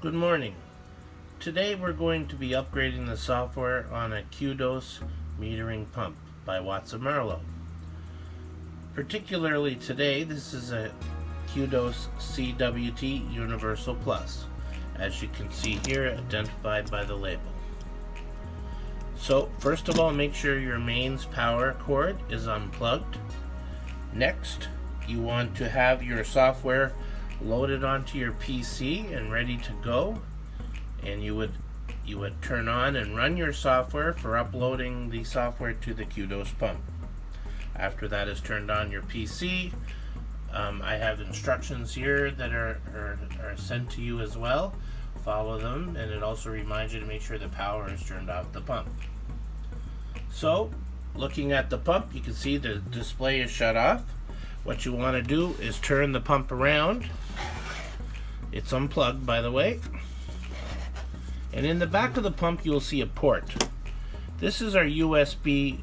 Good morning. Today we're going to be upgrading the software on a Qdos metering pump by Marlow. Particularly today, this is a Qdos CWT Universal Plus, as you can see here, identified by the label. So first of all, make sure your mains power cord is unplugged. Next, you want to have your software loaded onto your PC and ready to go, and you would turn on and run your software for uploading the software to the Qdos pump. After that is turned on your PC, I have instructions here that are sent to you as well. Follow them, and it also reminds you to make sure the power is turned off the pump. So, looking at the pump, you can see the display is shut off. What you want to do is turn the pump around. It's unplugged, by the way. And in the back of the pump, you'll see a port. This is our USB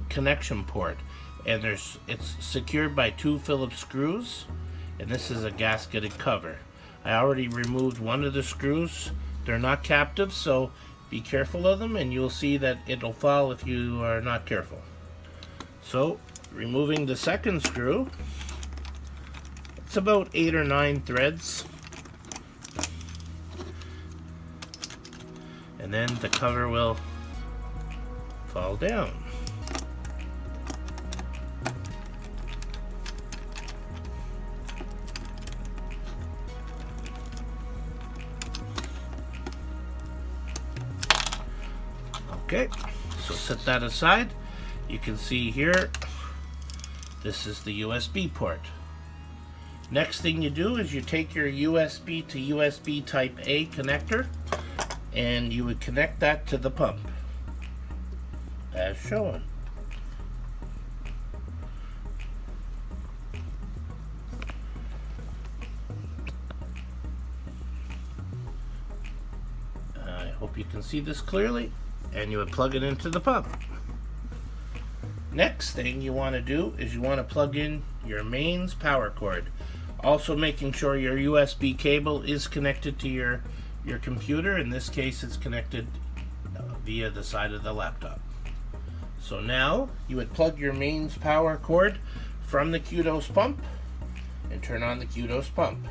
connection port, and it's secured by 2 Phillips screws, and this is a gasketed cover. I already removed one of the screws. They're not captive, so be careful of them, and you'll see that it'll fall if you are not careful. So, removing the second screw, it's about 8 or 9 threads, and then the cover will fall down. Okay, so set that aside. You can see here, this is the USB port. Next thing you do is you take your USB to USB type A connector, and you would connect that to the pump, as shown. I hope you can see this clearly, and you would plug it into the pump. Next thing you want to do is you want to plug in your mains power cord, also making sure your USB cable is connected to your computer. In this case, it's connected via the side of the laptop. So now you would plug your mains power cord from the Qdos pump and turn on the Qdos pump.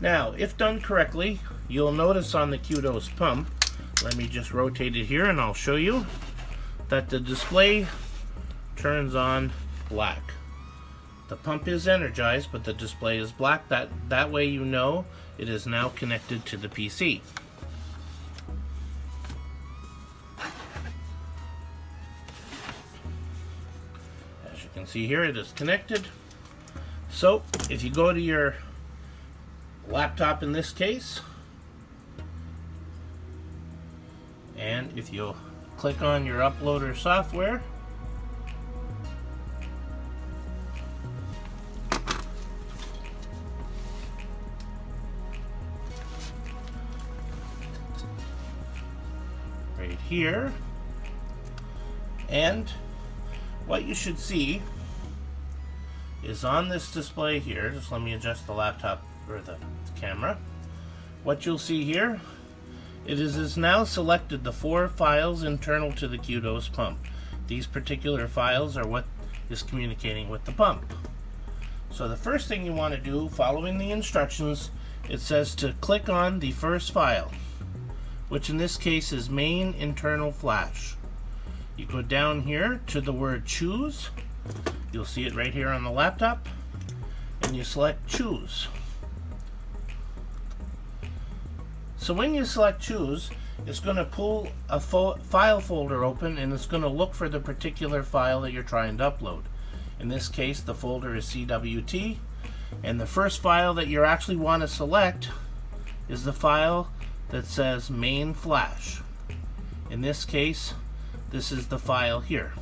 Now, if done correctly, you'll notice on the Qdos pump, let me just rotate it here and I'll show you, that the display turns on black. The pump is energized, but the display is black. That way you know it is now connected to the PC. As you can see here, it is connected. So if you go to your laptop in this case, and if you click on your uploader software, right here, and what you should see is on this display here, just let me adjust the laptop or the camera. What you'll see here, it is now selected the 4 files internal to the Qdos pump. These particular files are what is communicating with the pump. So the first thing you want to do, following the instructions, it says to click on the first file, which in this case is main internal flash. You go down here to the word choose. You'll see it right here on the laptop, and you select choose. So when you select choose, it's going to pull a file folder open, and it's going to look for the particular file that you're trying to upload. In this case, the folder is CWT, and the first file that you actually want to select is the file that says main flash. In this case, this is the file here.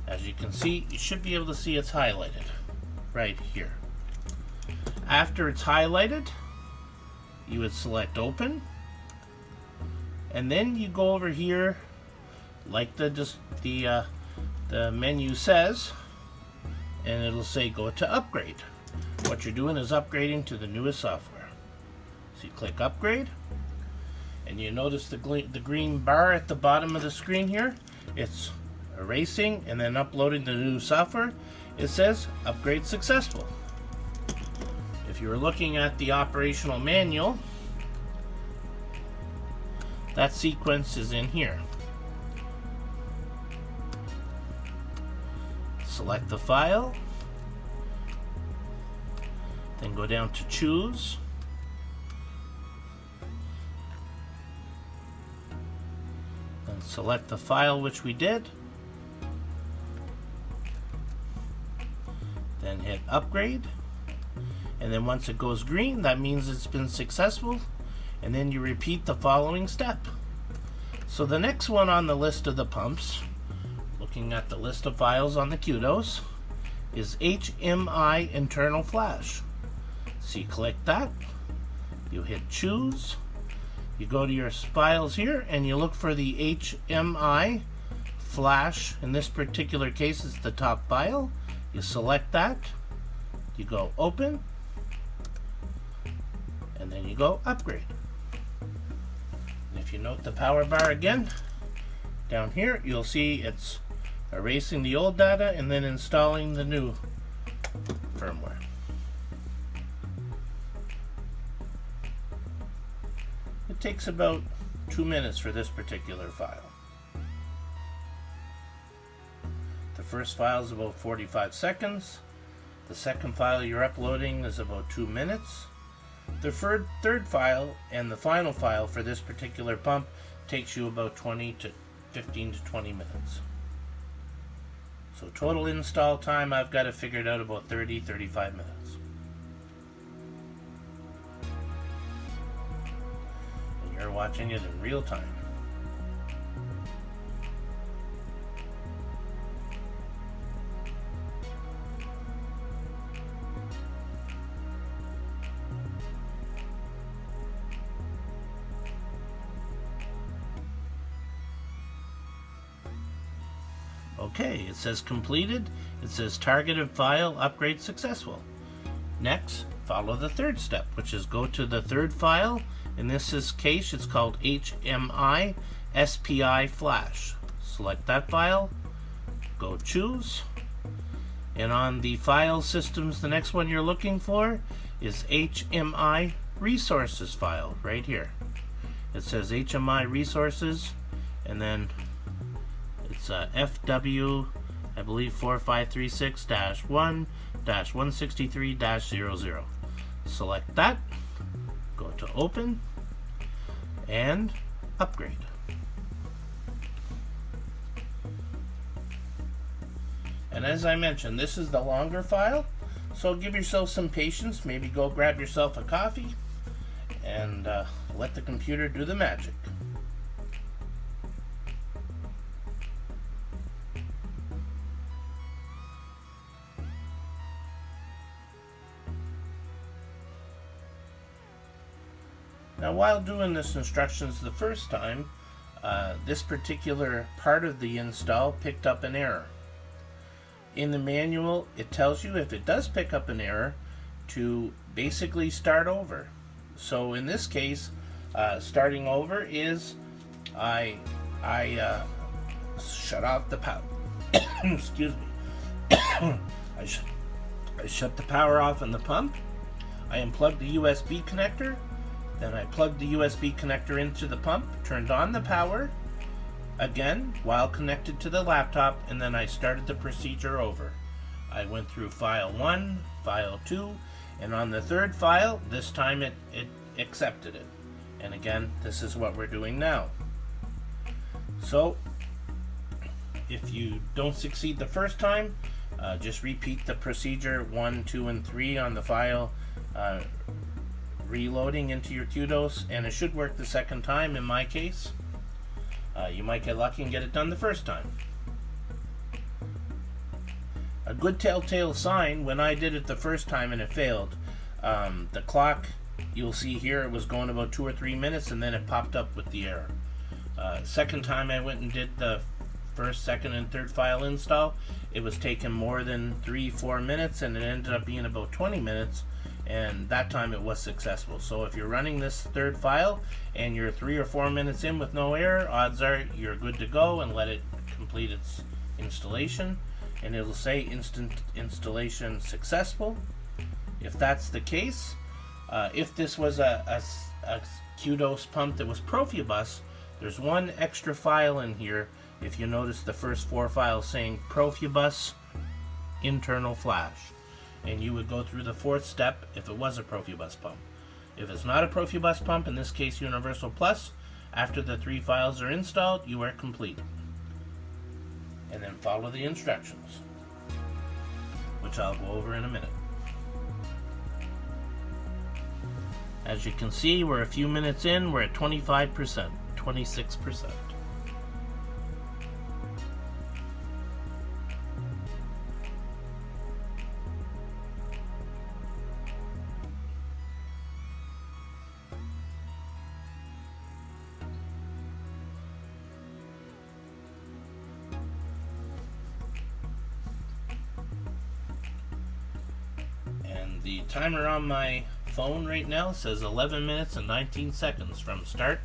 As you can see, you should be able to see it's highlighted right here. After it's highlighted, you would select open, and then you go over here like the menu says, and it'll say go to upgrade. what you're doing is upgrading to the newest software. So you click upgrade, and you notice the green bar at the bottom of the screen here. It's erasing and then uploading the new software. It says upgrade successful. If you're looking at the operational manual, that sequence is in here. Select the file, then go down to choose, then select the file which we did, then hit upgrade, and then once it goes green, that means it's been successful, and then you repeat the following step. So the next one on the list of the pumps, looking at the list of files on the Qdos, is HMI internal flash. So you click that, you hit choose, you go to your files here and you look for the HMI flash. In this particular case, it's the top file. You select that, you go open, and then you go upgrade. And if you note the power bar again, down here you'll see it's erasing the old data and then installing the new firmware. It takes about 2 minutes for this particular file. The first file is about 45 seconds. The second file you're uploading is about 2 minutes. The third file and the final file for this particular pump takes you about 15 to 20 minutes. So total install time, I've got it figured out about 30-35 minutes. And you're watching it in real time. Okay, it says completed. It says targeted file upgrade successful. Next, follow the third step, which is go to the third file. In this case, it's called HMI SPI flash. Select that file, go choose, and on the file systems, the next one you're looking for is HMI resources file right here. It says HMI resources, and then it's FW, I believe 4536-1-163-00. Select that, go to open, and upgrade. And as I mentioned, this is the longer file, so give yourself some patience. Maybe go grab yourself a coffee and let the computer do the magic. Now, while doing this instructions the first time, this particular part of the install picked up an error. In the manual, it tells you if it does pick up an error to basically start over. So in this case, starting over is I shut off the power. Excuse me. I shut the power off on the pump. I unplugged the USB connector. Then I plugged the USB connector into the pump, turned on the power again while connected to the laptop, and then I started the procedure over. I went through file 1, file 2, and on the third file, this time it accepted it. And again, this is what we're doing now. So, if you don't succeed the first time, just repeat the procedure 1, 2, and 3 on the file, reloading into your Qdos, and it should work the second time in my case. You might get lucky and get it done the first time. A good telltale sign, when I did it the first time and it failed, the clock, you'll see here, it was going about 2 or 3 minutes, and then it popped up with the error. Second time I went and did the first, second, and third file install, it was taking more than 3-4 minutes, and it ended up being about 20 minutes, and that time it was successful. So if you're running this third file and you're 3 or 4 minutes in with no error, odds are you're good to go, and let it complete its installation, and it'll say instant installation successful. If that's the case, if this was a Qdos pump that was Profibus, there's one extra file in here. If you notice the first 4 files saying Profibus internal flash, and you would go through the 4th step if it was a Profibus pump. If it's not a Profibus pump, in this case Universal Plus, after the 3 files are installed, you are complete. And then follow the instructions, which I'll go over in a minute. As you can see, we're a few minutes in, we're at 25%, 26%. And the timer on my phone right now says 11 minutes and 19 seconds from start,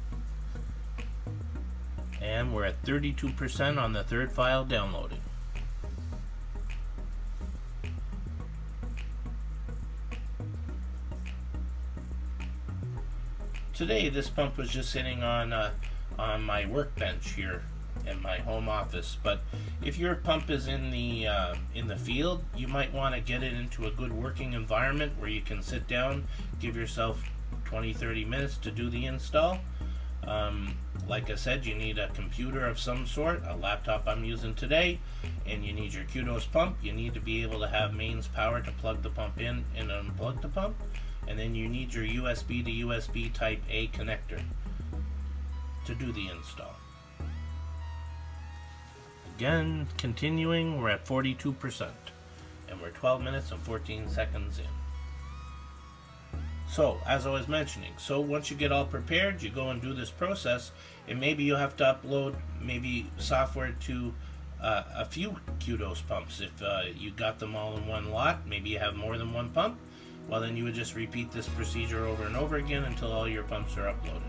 and we're at 32% on the 3rd file downloading. Today this pump was just sitting on my workbench here in my home office, but if your pump is in the field, you might want to get it into a good working environment where you can sit down, give yourself 20-30 minutes to do the install. Like I said, you need a computer of some sort, a laptop I'm using today, and you need your Qdos pump. You need to be able to have mains power to plug the pump in and unplug the pump, and then you need your USB to USB type A connector to do the install. Again, continuing, we're at 42%, and we're 12 minutes and 14 seconds in. So, as I was mentioning, once you get all prepared, you go and do this process, and maybe you have to upload maybe software to a few Qdos pumps. If you got them all in one lot, maybe you have more than one pump, well then you would just repeat this procedure over and over again until all your pumps are uploaded.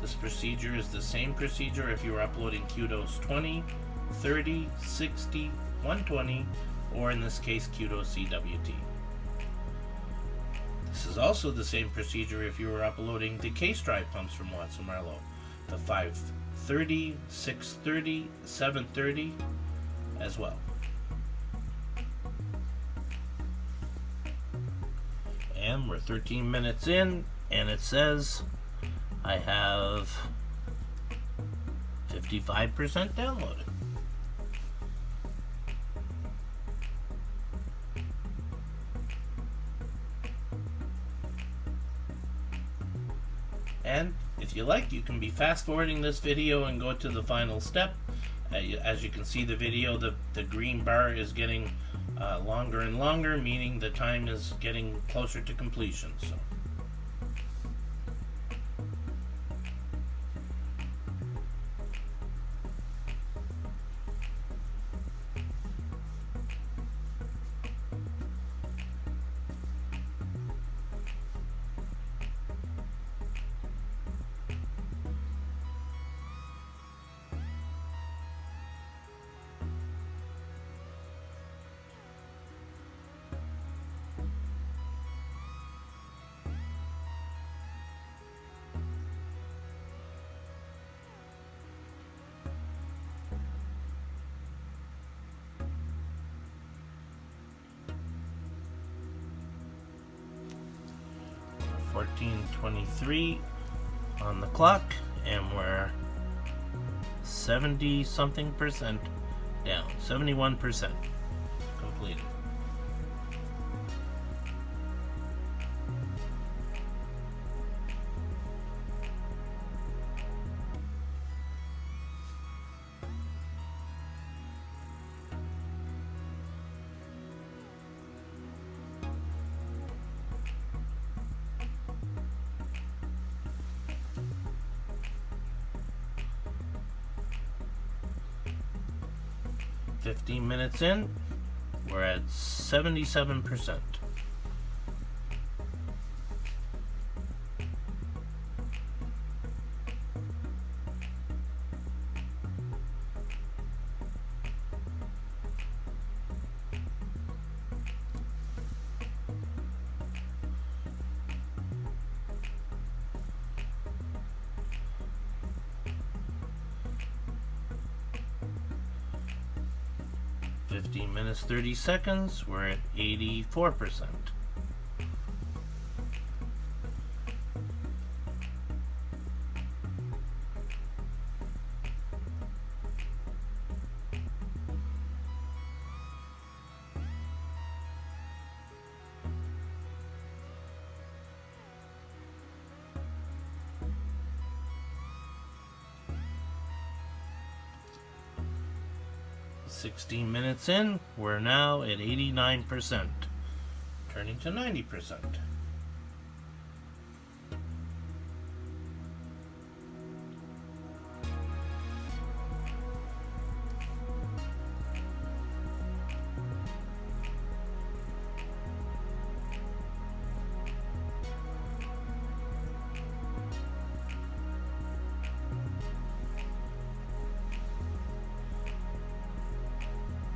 This procedure is the same procedure if you were uploading Qdos 20, 30, 60, 120, or in this case Qdos CWT. This is also the same procedure if you were uploading the case drive pumps from Watson Marlow, the 530, 630, 730 as well. And we're 13 minutes in, and it says I have 55% downloaded. And if you like, you can be fast forwarding this video and go to the final step. As you can see the video, the green bar is getting longer and longer, meaning the time is getting closer to completion. So. We're 14:23 on the clock, and we're 70 something percent down, 71% completed. 15 minutes in, we're at 77%. Fifteen minutes 30 seconds, we're at 84%. Sixteen minutes in, we're now at 89%, turning to 90%.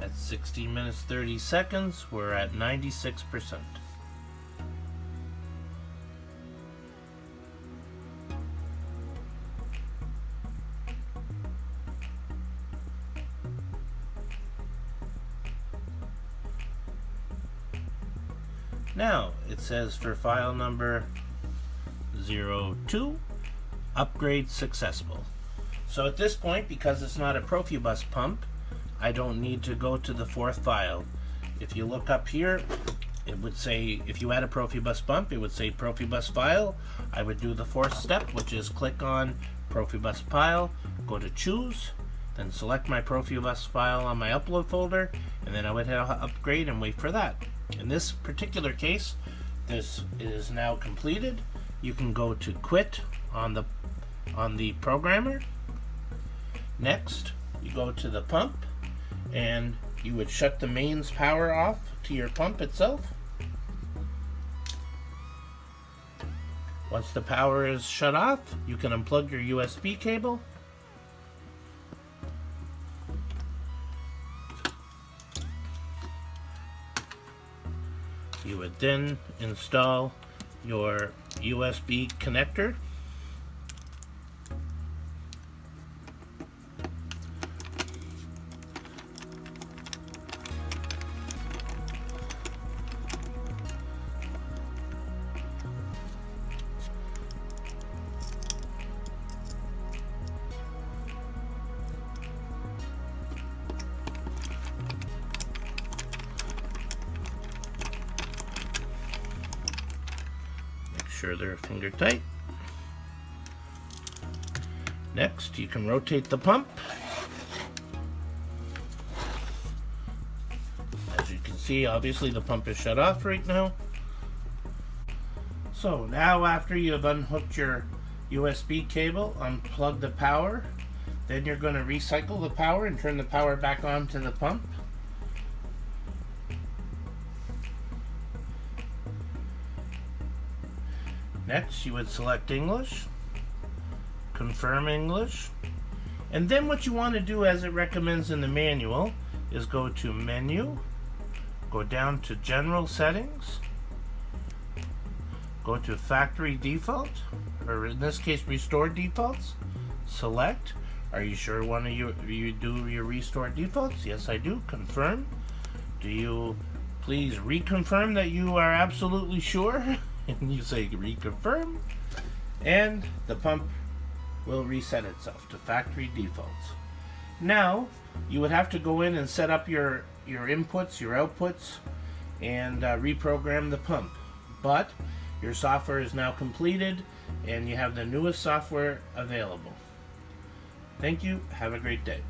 At 16 minutes 30 seconds, we're at 96%. Now, it says for file number 02, upgrade successful. So at this point, because it's not a Profibus pump, I don't need to go to the fourth file. If you look up here, it would say, if you had a Profibus pump, it would say Profibus file. I would do the fourth step, which is click on Profibus file, go to choose, then select my Profibus file on my upload folder, and then I would hit upgrade and wait for that. In this particular case, this is now completed. You can go to quit on the programmer. Next, you go to the pump, and you would shut the mains power off to your pump itself. Once the power is shut off, you can unplug your USB cable. You would then install your USB connector. Sure they're finger tight. Next, you can rotate the pump. As you can see, obviously the pump is shut off right now. So now, after you have unhooked your USB cable, unplug the power, then you're going to recycle the power and turn the power back on to the pump. Next, you would select English, confirm English, and then what you want to do, as it recommends in the manual, is go to Menu, go down to General Settings, go to Factory Default, or in this case Restore Defaults, select. Are you sure you do your Restore Defaults? Yes, I do. Confirm. Do you please reconfirm that you are absolutely sure? And you say reconfirm, and the pump will reset itself to factory defaults. Now you would have to go in and set up your inputs, your outputs, and reprogram the pump. But your software is now completed and you have the newest software available. Thank you. Have a great day.